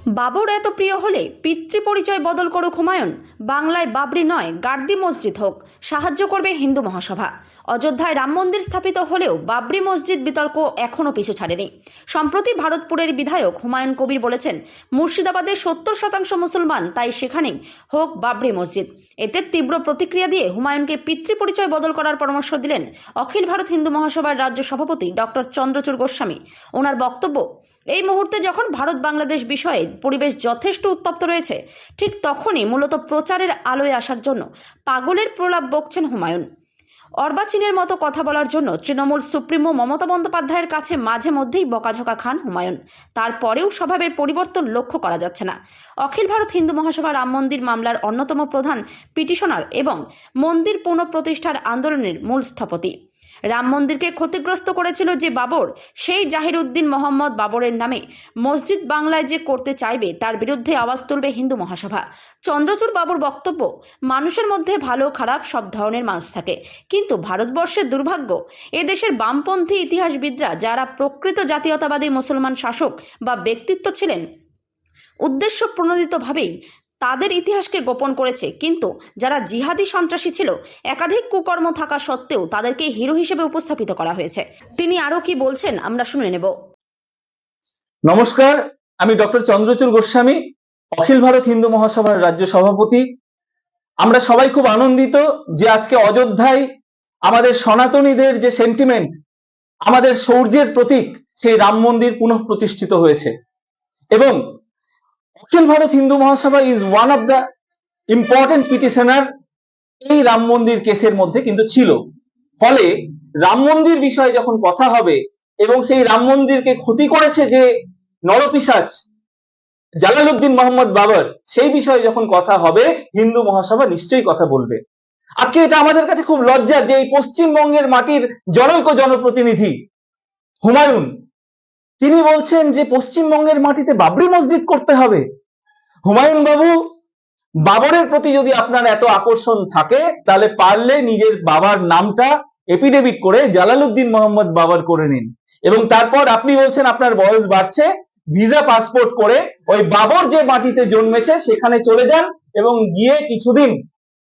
বাবর এত প্রিয় হলে পিতৃ পরিচয় বদল করুক হুমায়ুন। বাংলায় বাবরি নয় গার্দি মসজিদ হোক, সাহায্য করবে হিন্দু মহাসভা। অযোধ্যায় রাম মন্দির স্থাপিত হলেও বাবরি মসজিদ বিতর্ক এখনও পিছু ছাড়েনি। সম্প্রতি ভারতপুরের বিধায়ক হুমায়ুন কবির বলেছেন, মুর্শিদাবাদের 70% মুসলমান, তাই সেখানেই হোক বাবরি মসজিদ। এতে তীব্র প্রতিক্রিয়া দিয়ে হুমায়ুনকে পিতৃ পরিচয় বদল করার পরামর্শ দিলেন অখিল ভারত হিন্দু মহাসভার রাজ্য সভাপতি ডক্টর চন্দ্রচূড় গোস্বামী। ওনার বক্তব্য, এই মুহূর্তে যখন ভারত বাংলাদেশ বিষয়ে পরিবেশ যথেষ্ট উত্তপ্ত রয়েছে, ঠিক তখনই মূলত প্রচারের আলোয় আসার জন্য পাগলের প্রলাপ বকছেন হুমায়ুন। অর্বাচীনের মতো কথা বলার জন্য তৃণমূল সুপ্রিমো মমতা বন্দ্যোপাধ্যায়ের কাছে মাঝে মধ্যেই বকাঝকা খান হুমায়ুন। তারপরেও স্বভাবের পরিবর্তন লক্ষ্য করা যাচ্ছে না। অখিল ভারত হিন্দু মহাসভা রাম মন্দির মামলার অন্যতম প্রধান পিটিশনার এবং মন্দির পুনঃপ্রতিষ্ঠার আন্দোলনের মূল স্থপতি। রাম মন্দিরকে ক্ষতিগ্রস্ত করেছিল যে বাবর, সেই জাহিরউদ্দিন মোহাম্মদ বাবরের নামে মসজিদ বাংলায় যে করতে চাইবে তার বিরুদ্ধে আওয়াজ তুলবে হিন্দু মহাসভা। চন্দ্রচূড় বাবুর বক্তব্য, মানুষের মধ্যে ভালো খারাপ সব ধরনের মানুষ থাকে, কিন্তু ভারতবর্ষের দুর্ভাগ্য, এদেশের বামপন্থী ইতিহাসবিদরা যারা প্রকৃত জাতীয়তাবাদী মুসলমান শাসক বা ব্যক্তিত্ব ছিলেন, উদ্দেশ্য প্রণোদিতভাবেই তাদের ইতিহাসকে গোপন করেছে। কিন্তু যারা জিহাদি সন্ত্রাসী ছিল, একাধিক কুকর্ম থাকা সত্ত্বেও তাদেরকে হিরো হিসেবে উপস্থাপিত করা হয়েছে। তিনি আরো কি বলছেন আমরা শুনে নেব। নমস্কার, আমি ডক্টর চন্দ্রচূড় গোস্বামী, অখিল ভারত হিন্দু মহাসভার রাজ্য সভাপতি। আমরা সবাই খুব আনন্দিত যে আজকে অযোধ্যায় আমাদের সনাতনীদের যে সেন্টিমেন্ট, আমাদের শৌর্যের প্রতীক, সেই রাম মন্দির পুনঃ প্রতিষ্ঠিত হয়েছে। এবং অখিল Bharat Hindu Mahasabha is one of the important petitioner এই রাম মন্দির কেসের মধ্যে কিন্তু ছিল। ফলে রাম মন্দির বিষয়ে যখন কথা হবে এবং সেই রাম মন্দিরকে ক্ষতি করেছে যে নরপিশাচ জালালউদ্দিন মোহাম্মদ বাবর, সেই বিষয়ে যখন কথা হবে, হিন্দু মহাসভা নিশ্চয়ই কথা বলবে। আজকে এটা আমাদের কাছে খুব লজ্জার যে এই পশ্চিমবঙ্গের মাটির জনৈক জনপ্রতিনিধি হুমায়ুন, তিনি বলছেন যে পশ্চিমবঙ্গের মাটিতে বাবরি মসজিদ করতে হবে। হুমায়ুন বাবু, বাবরের প্রতি যদি আপনার এত আকর্ষণ থাকে, তাহলে পারলে নিজের বাবার নামটা এপিডেভিট করে জালালউদ্দিন মোহাম্মদ বাবর করে নিন। এবং তারপর আপনি বলছেন আপনার বয়স বাড়ছে, ভিসা পাসপোর্ট করে ওই বাবর যে মাটিতে জন্মেছে সেখানে চলে যান এবং গিয়ে কিছুদিন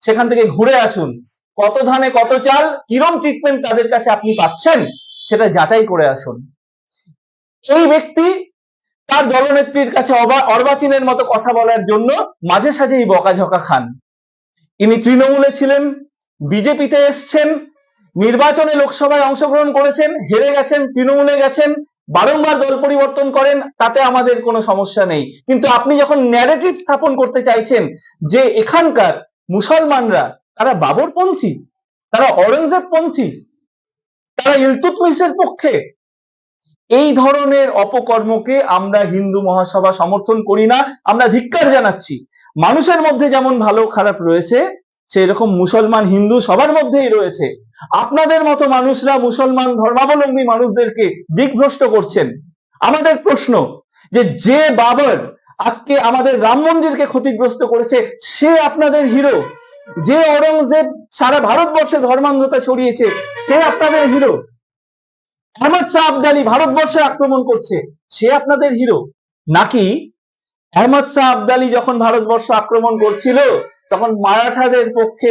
সেখান থেকে ঘুরে আসুন। কত ধানে কত চাল, কিরম ট্রিটমেন্ট তাদের কাছে আপনি পাচ্ছেন, সেটা যাচাই করে আসুন। এই ব্যক্তি তার দলনেত্রীর কাছে অর্বাচীনের মতো কথা বলার জন্য মাঝে সাঝেই বকাঝকা খান। ইনি তৃণমূলে ছিলেন, বিজেপিতে এসছেন, নির্বাচনে লোকসভায় অংশগ্রহণ করেছেন, হেরে গেছেন, তৃণমূলে গেছেন, বারংবার দল পরিবর্তন করেন, তাতে আমাদের কোনো সমস্যা নেই। কিন্তু আপনি যখন ন্যারেটিভ স্থাপন করতে চাইছেন যে এখানকার মুসলমানরা তারা বাবরপন্থী, তারা অরঙ্গজেব পন্থী, তারা ইলতুৎমিশের পক্ষে, এই ধরনের অপকর্মকে আমরা হিন্দু মহাসভা সমর্থন করি না, আমরা ধিক্কার জানাচ্ছি। মানুষের মধ্যে যেমন ভালো খারাপ রয়েছে, সেই রকম মুসলমান হিন্দু সবার মধ্যেই রয়েছে। আপনাদের মতো মানুষরা মুসলমান ধর্মাবলম্বী মানুষদেরকে দিকভ্রষ্ট করছেন। আমাদের প্রশ্ন, যে বাবর আজকে আমাদের রাম মন্দিরকে ক্ষতিগ্রস্ত করেছে, সে আপনাদের হিরো? যে অরঙ্গজেব সারা ভারতবর্ষে ধর্মান্ধতা ছড়িয়েছে, সে আপনাদের হিরো? আহমদ শাহ আবদালী ভারতবর্ষে আক্রমণ করছে, সে আপনাদের হিরো? নাকি আহমদ শাহ আবদালী যখন ভারতবর্ষ আক্রমণ করছিল, তখন মারাঠাদের পক্ষে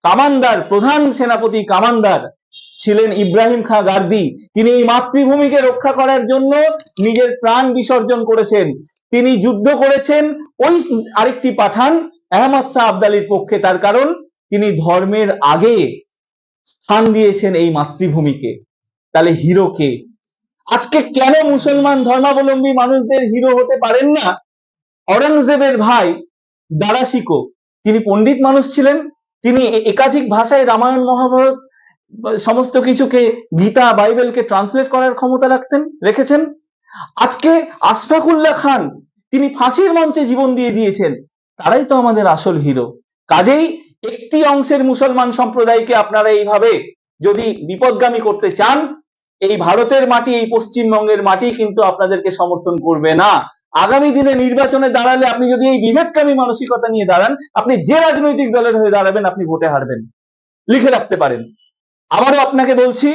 কামানদার, প্রধান সেনাপতি কামানদার ছিলেন ইব্রাহিম খাঁ গার্দি। তিনি এই মাতৃভূমিকে রক্ষা করার জন্য নিজের প্রাণ বিসর্জন করেছেন। তিনি যুদ্ধ করেছেন ওই আরেকটি পাঠান আহমদ শাহ আবদালীর পক্ষে, তার কারণ তিনি ধর্মের আগে স্থান দিয়েছেন এই মাতৃভূমিকে। তাহলে হিরো কে? আজকে কেন মুসলমান ধর্মাবলম্বী মানুষদের হিরো হতে পারেন না অরঙ্গজেবের ভাই দারা শিকো? তিনি পণ্ডিত মানুষ ছিলেন, তিনি একাধিক ভাষায় রামায়ণ মহাভারত সমস্ত কিছুকে, গীতা বাইবেলকে ট্রান্সলেট করার ক্ষমতা রেখেছেন। আজকে আশফাকুল্লাহ খান, তিনি ফাঁসির মঞ্চে জীবন দিয়ে দিয়েছেন। তারাই তো আমাদের আসল হিরো। কাজেই একটি অংশের মুসলমান সম্প্রদায়কে আপনারা এইভাবে যদি বিপদগামী করতে চান, এই ভারতের মাটি, এই পশ্চিমবঙ্গের মাটি কিন্তু আপনাদেরকে সমর্থন করবে না। আগামী দিনে নির্বাচনে দাঁড়ালে আপনি যদি এই বিভেদকামী মানসিকতা নিয়ে দাঁড়ান, আপনি যে রাজনৈতিক দলের হয়ে দাঁড়াবেন, আপনি ভোটে হারবেন, লিখে রাখতে পারেন। আবারও আপনাকে বলছি,